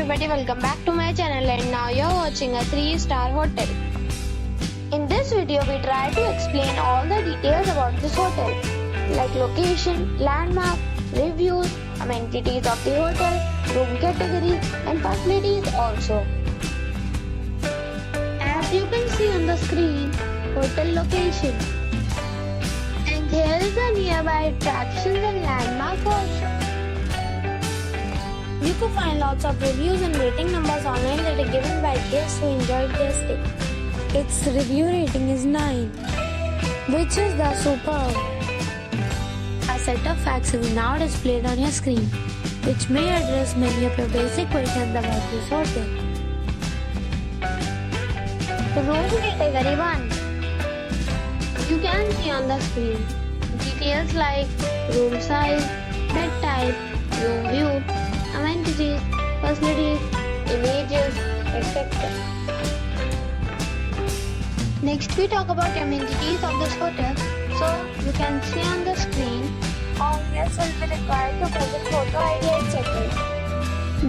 everybody, welcome back to my channel, and now you're watching a 3-star hotel. In this video we try to explain all the details about this hotel, like location, landmark, reviews, amenities of the hotel, room categories and facilities also. As you can see on the screen, hotel location. And here is the nearby attractions and landmark also. You can find lots of reviews and rating numbers online that are given by guests who enjoyed their stay. Its review rating is 9, which is the superb. A set of facts is now displayed on your screen, which may address many of your basic questions about this hotel. Room category 1. You can see on the screen details like room size, bed type, room view, amenities, facilities, images, etc. Next we talk about amenities of this hotel. So you can see on the screen, all guests will be required to present photo ID etc.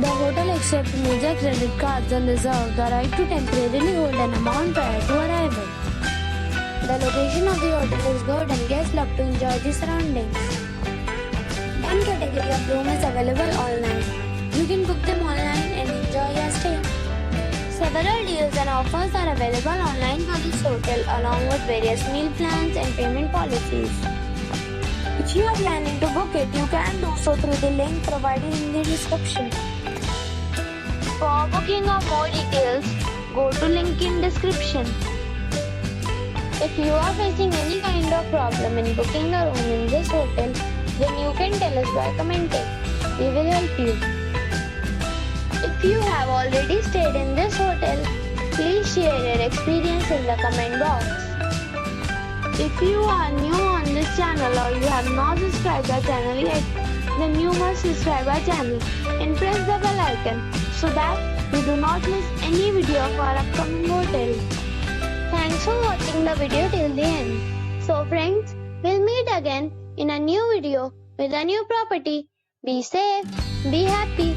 The hotel accepts major credit cards and reserves the right to temporarily hold an amount prior to arrival. The location of the hotel is good and guests love to enjoy the surroundings. One category of room is available online. You can book them online and enjoy your stay. Several deals and offers are available online for this hotel along with various meal plans and payment policies. If you are planning to book it, you can do so through the link provided in the description. For booking or more details, go to link in description. If you are facing any kind of problem in booking a room in this hotel, then you can tell us by commenting. We will help you. If you have already stayed in this hotel, please share your experience in the comment box. If you are new on this channel or you have not subscribed our channel yet, then you must subscribe our channel and press the bell icon so that you do not miss any video of our upcoming hotel. Thanks for watching the video till the end. So friends, we'll meet again in a new video with a new property. Be safe, be happy.